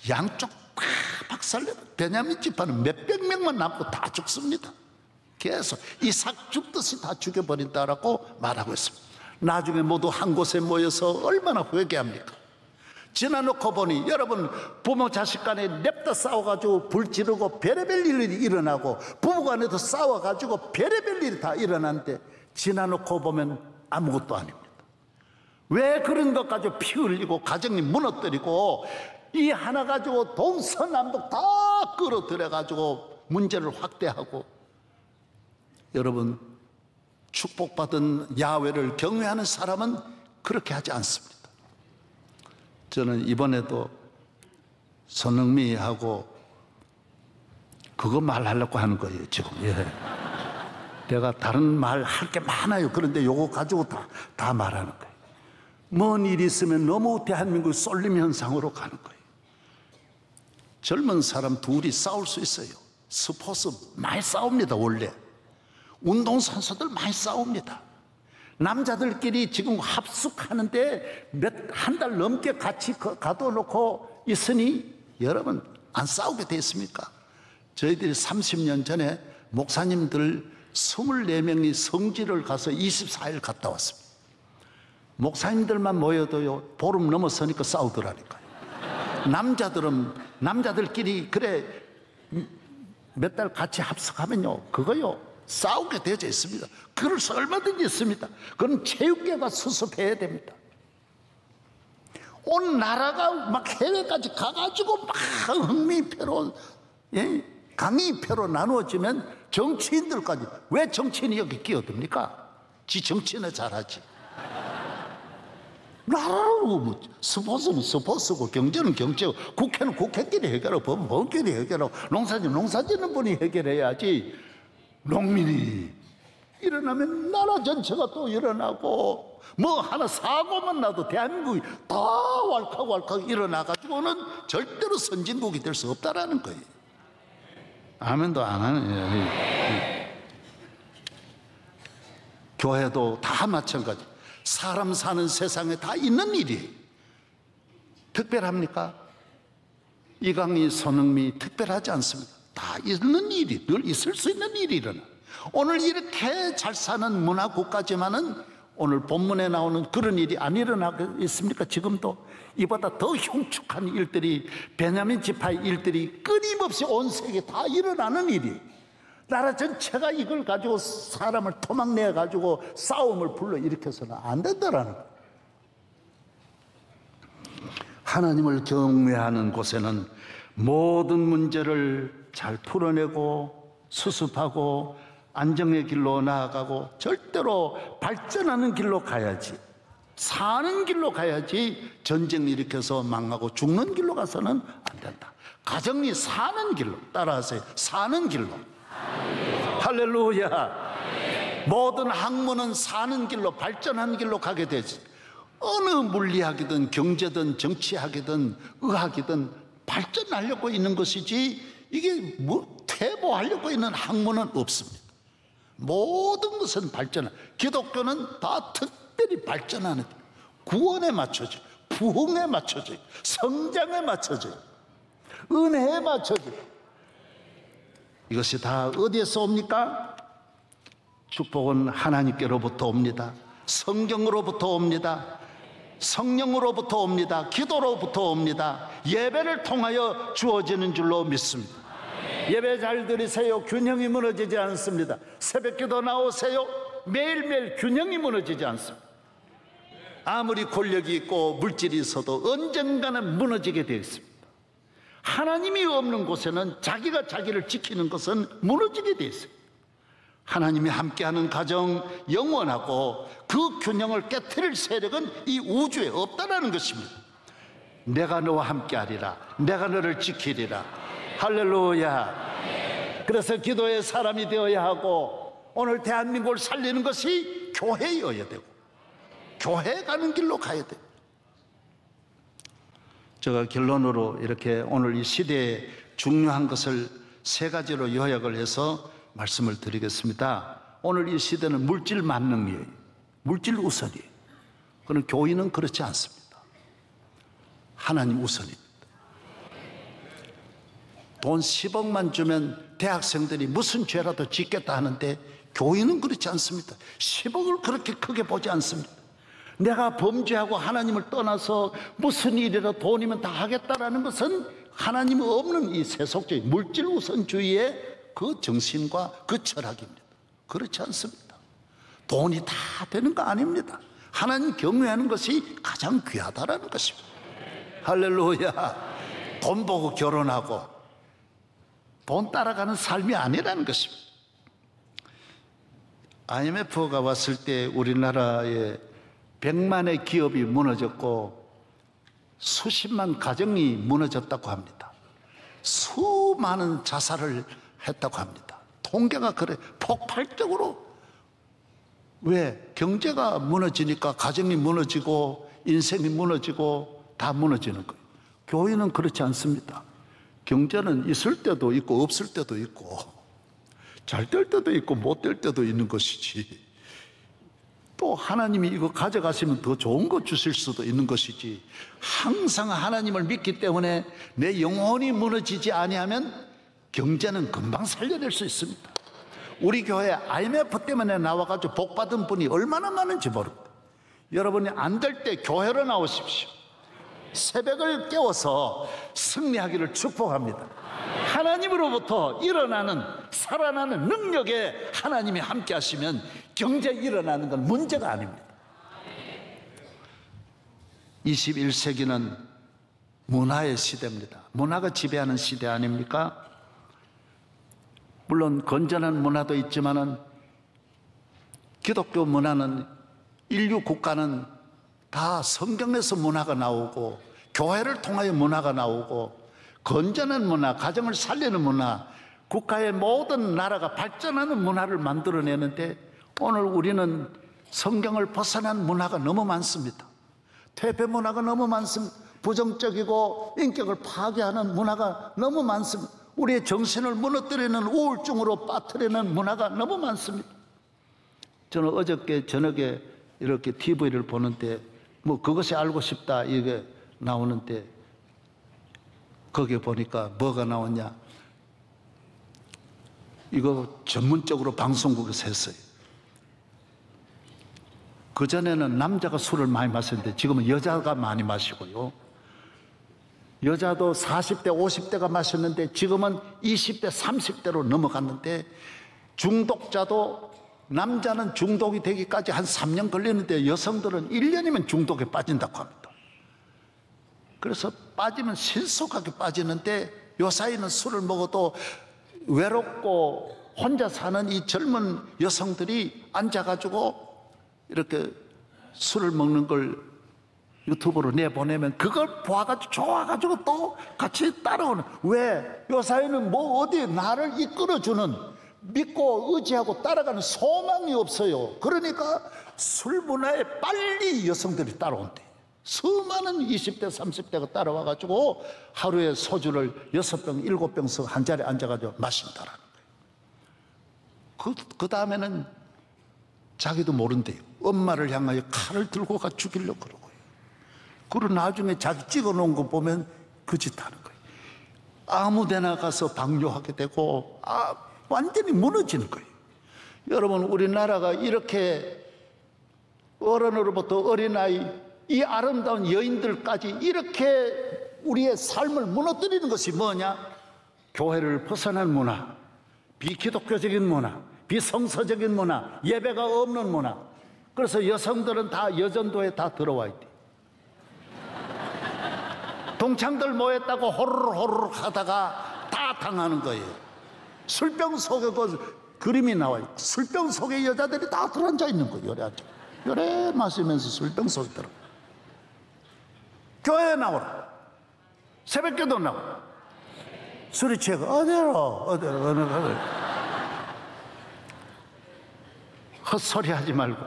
양쪽 다 박살내버립니다. 베냐민 지파는 몇백 명만 남고 다 죽습니다. 계속 이삭 죽듯이 다 죽여버린다라고 말하고 있습니다. 나중에 모두 한 곳에 모여서 얼마나 회개합니까? 지나놓고 보니 여러분, 부모 자식 간에 냅다 싸워가지고 불 지르고 별의별 일이 일어나고 부부간에도 싸워가지고 별의별 일이 다 일어나는데 지나놓고 보면 아무것도 아닙니다. 왜 그런 것 가지고 피 흘리고 가정이 무너뜨리고 이 하나 가지고 동서남북 다 끌어들여가지고 문제를 확대하고. 여러분, 축복받은 야훼를 경외하는 사람은 그렇게 하지 않습니다. 저는 이번에도 손흥민하고 그거 말하려고 하는 거예요 지금. 내가 다른 말 할 게 많아요. 그런데 요거 가지고 다 말하는 거예요. 먼 일이 있으면 너무 대한민국 쏠림 현상으로 가는 거예요. 젊은 사람 둘이 싸울 수 있어요. 스포츠 많이 싸웁니다. 원래 운동선수들 많이 싸웁니다. 남자들끼리 지금 합숙하는데 한 달 넘게 같이 가둬놓고 있으니 여러분 안 싸우게 됐습니까? 저희들이 30년 전에 목사님들 24명이 성지를 가서 24일 갔다 왔습니다. 목사님들만 모여도요, 보름 넘어서니까 싸우더라니까요. 남자들끼리 그래 몇 달 같이 합석하면요, 그거요 싸우게 되어져 있습니다. 그럴 수 얼마든지 있습니다. 그건 체육계가 수습해야 됩니다. 온 나라가 막 해외까지 가가지고 막 흥미표로, 예? 강의표로 나누어지면 정치인들까지, 왜 정치인이 여기 끼어듭니까? 지 정치는 잘하지. 나라로 뭐 스포츠는 스포츠고 경제는 경제고 국회는 국회끼리 해결하고 법은 법끼리 해결하고 농사는 농사짓는 분이 해결해야지. 농민이 일어나면 나라 전체가 또 일어나고, 뭐 하나 사고만 나도 대한민국이 다 왈칵왈칵 일어나가지고는 절대로 선진국이 될 수 없다라는 거예요. 아멘도 안 하네. 교회도 다 마찬가지. 사람 사는 세상에 다 있는 일이에요. 특별합니까? 이강희, 손흥미 특별하지 않습니다. 다 있는 일이, 늘 있을 수 있는 일이 일어나. 오늘 이렇게 잘 사는 문화국가지만은 오늘 본문에 나오는 그런 일이 안 일어나고 있습니까? 지금도 이보다 더 흉측한 일들이, 베냐민 지파의 일들이 끊임없이 온 세계에 다 일어나는 일이, 나라 전체가 이걸 가지고 사람을 토막내 가지고 싸움을 불러일으켜서는 안 된다라는 거예요. 하나님을 경외하는 곳에는 모든 문제를 잘 풀어내고 수습하고 안정의 길로 나아가고 절대로 발전하는 길로 가야지, 사는 길로 가야지. 전쟁 일으켜서 망하고 죽는 길로 가서는 안 된다. 가정이 사는 길로, 따라하세요. 사는 길로. 할렐루야. 모든 학문은 사는 길로, 발전하는 길로 가게 되지. 어느 물리학이든 경제든 정치학이든 의학이든 발전하려고 있는 것이지, 이게 뭐 퇴보하려고 있는 학문은 없습니다. 모든 것은 발전, 기독교는 다 특별히 발전하는, 구원에 맞춰져, 부흥에 맞춰져, 성장에 맞춰져, 은혜에 맞춰져. 이것이 다 어디에서 옵니까? 축복은 하나님께로부터 옵니다. 성경으로부터 옵니다. 성령으로부터 옵니다. 기도로부터 옵니다. 예배를 통하여 주어지는 줄로 믿습니다. 예배 잘 드리세요. 균형이 무너지지 않습니다. 새벽기도 나오세요. 매일매일 균형이 무너지지 않습니다. 아무리 권력이 있고 물질이 있어도 언젠가는 무너지게 되어 있습니다. 하나님이 없는 곳에는 자기가 자기를 지키는 것은 무너지게 되어 있습니다. 하나님이 함께하는 가정 영원하고 그 균형을 깨트릴 세력은 이 우주에 없다는 것입니다. 내가 너와 함께하리라, 내가 너를 지키리라. 할렐루야. 그래서 기도의 사람이 되어야 하고, 오늘 대한민국을 살리는 것이 교회여야 되고, 교회 가는 길로 가야 돼요. 제가 결론으로 이렇게 오늘 이 시대에 중요한 것을 세 가지로 요약을 해서 말씀을 드리겠습니다. 오늘 이 시대는 물질 만능이에요. 물질 우선이에요. 그러나 교인은 그렇지 않습니다. 하나님 우선입니다. 돈 10억만 주면 대학생들이 무슨 죄라도 짓겠다 하는데, 교인은 그렇지 않습니다. 10억을 그렇게 크게 보지 않습니다. 내가 범죄하고 하나님을 떠나서 무슨 일이라도 돈이면 다 하겠다라는 것은 하나님 없는 이 세속적인 물질 우선주의의 그 정신과 그 철학입니다. 그렇지 않습니다. 돈이 다 되는 거 아닙니다. 하나님 경외하는 것이 가장 귀하다라는 것입니다. 할렐루야. 돈 보고 결혼하고 돈 따라가는 삶이 아니라는 것입니다. IMF가 왔을 때 우리나라에 100만의 기업이 무너졌고 수십만 가정이 무너졌다고 합니다. 수많은 자살을 했다고 합니다. 통계가 그래 폭발적으로. 왜? 경제가 무너지니까 가정이 무너지고 인생이 무너지고 다 무너지는 거예요. 교회는 그렇지 않습니다. 경제는 있을 때도 있고 없을 때도 있고 잘 될 때도 있고 못 될 때도 있는 것이지, 또 하나님이 이거 가져가시면 더 좋은 거 주실 수도 있는 것이지, 항상 하나님을 믿기 때문에 내 영혼이 무너지지 아니하면 경제는 금방 살려낼 수 있습니다. 우리 교회 IMF 때문에 나와가지고 복받은 분이 얼마나 많은지 모릅니다. 여러분이 안 될 때 교회로 나오십시오. 새벽을 깨워서 승리하기를 축복합니다. 하나님으로부터 일어나는 살아나는 능력에 하나님이 함께 하시면 경제 일어나는 건 문제가 아닙니다. 21세기는 문화의 시대입니다. 문화가 지배하는 시대 아닙니까? 물론 건전한 문화도 있지만은 기독교 문화는 인류 국가는 다 성경에서 문화가 나오고 교회를 통하여 문화가 나오고 건전한 문화, 가정을 살리는 문화, 국가의 모든 나라가 발전하는 문화를 만들어내는데 오늘 우리는 성경을 벗어난 문화가 너무 많습니다. 퇴폐 문화가 너무 많습니다. 부정적이고 인격을 파괴하는 문화가 너무 많습니다. 우리의 정신을 무너뜨리는 우울증으로 빠뜨리는 문화가 너무 많습니다. 저는 어저께 저녁에 이렇게 TV를 보는데 뭐 그것이 알고 싶다 이게 나오는데 거기에 보니까 뭐가 나오냐, 이거 전문적으로 방송국에서 했어요. 그전에는 남자가 술을 많이 마셨는데 지금은 여자가 많이 마시고요, 여자도 40대 50대가 마셨는데 지금은 20대 30대로 넘어갔는데, 중독자도 남자는 중독이 되기까지 한 3년 걸리는데 여성들은 1년이면 중독에 빠진다고 합니다. 그래서 빠지면 신속하게 빠지는데 요 사이는 술을 먹어도 외롭고 혼자 사는 이 젊은 여성들이 앉아가지고 이렇게 술을 먹는 걸 유튜브로 내보내면 그걸 보아가지고 좋아가지고 또 같이 따라오는, 왜? 요 사이는 뭐 어디 나를 이끌어주는, 믿고 의지하고 따라가는 소망이 없어요. 그러니까 술 문화에 빨리 여성들이 따라온대. 수많은 20대 30대가 따라와가지고 하루에 소주를 6병 7병씩 한 자리에 앉아가지고 마신다라는 거예요. 그 다음에는 자기도 모른대요. 엄마를 향하여 칼을 들고 가 죽이려고 그러고요. 그리고 나중에 자기 찍어놓은 거 보면 그 짓 하는 거예요. 아무 데나 가서 방뇨하게 되고 완전히 무너지는 거예요. 여러분, 우리나라가 이렇게 어른으로부터 어린아이, 이 아름다운 여인들까지 이렇게 우리의 삶을 무너뜨리는 것이 뭐냐? 교회를 벗어난 문화, 비기독교적인 문화, 비성서적인 문화, 예배가 없는 문화. 그래서 여성들은 다 여전도에 다 들어와 있대. 동창들 모였다고 호르르 하다가 다 당하는 거예요. 술병 속에 그 그림이 나와요. 술병 속에 여자들이 다 들어앉아 있는 거예요. 요래 앉아, 요래 마시면서 술병 속에 들어. 교회에 나오라, 새벽기도 나오라, 술이 취해가 어디로 헛소리 하지 말고.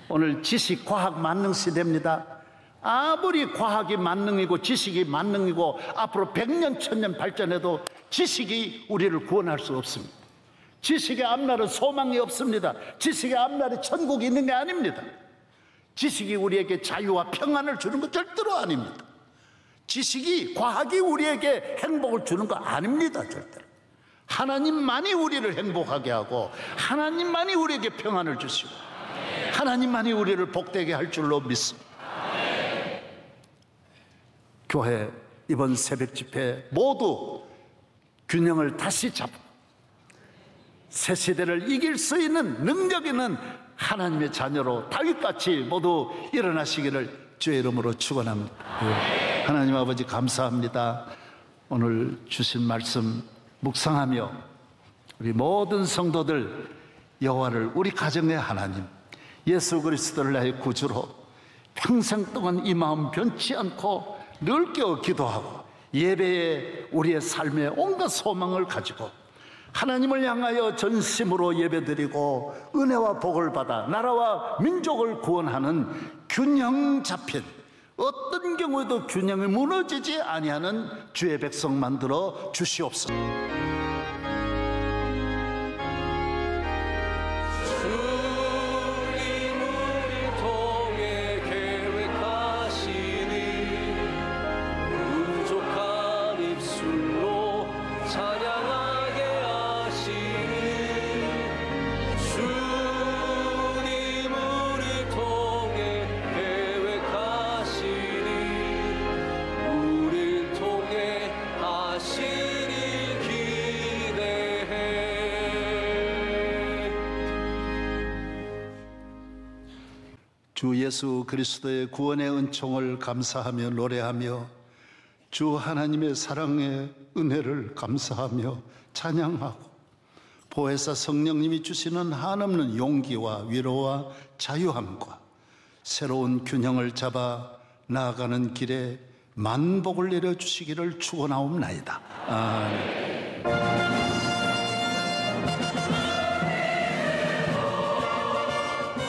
오늘 지식, 과학, 만능 시대입니다. 아무리 과학이 만능이고 지식이 만능이고 앞으로 100년, 1000년 발전해도 지식이 우리를 구원할 수 없습니다. 지식의 앞날은 소망이 없습니다. 지식의 앞날에 천국이 있는 게 아닙니다. 지식이 우리에게 자유와 평안을 주는 것 절대로 아닙니다. 지식이, 과학이 우리에게 행복을 주는 거 아닙니다. 절대로. 하나님만이 우리를 행복하게 하고 하나님만이 우리에게 평안을 주시고 하나님만이 우리를 복되게 할 줄로 믿습니다. 교회 이번 새벽 집회 모두 균형을 다시 잡고 새 시대를 이길 수 있는 능력 있는 하나님의 자녀로 다윗같이 모두 일어나시기를 주의 이름으로 축원합니다. 하나님 아버지, 감사합니다. 오늘 주신 말씀 묵상하며 우리 모든 성도들 여호와를 우리 가정의 하나님, 예수 그리스도를 나의 구주로 평생 동안 이 마음 변치 않고 늘 깨어 기도하고 예배에 우리의 삶의 온갖 소망을 가지고 하나님을 향하여 전심으로 예배드리고 은혜와 복을 받아 나라와 민족을 구원하는 균형 잡힌, 어떤 경우에도 균형이 무너지지 아니하는 주의 백성 만들어 주시옵소서. 찬양하게 하시니 주 주 예수 그리스도의 구원의 은총을 감사하며 노래하며 주 하나님의 사랑의 은혜를 감사하며 찬양하고 보혜사 성령님이 주시는 한없는 용기와 위로와 자유함과 새로운 균형을 잡아 나아가는 길에 만복을 내려주시기를 축원하옵나이다. 아멘.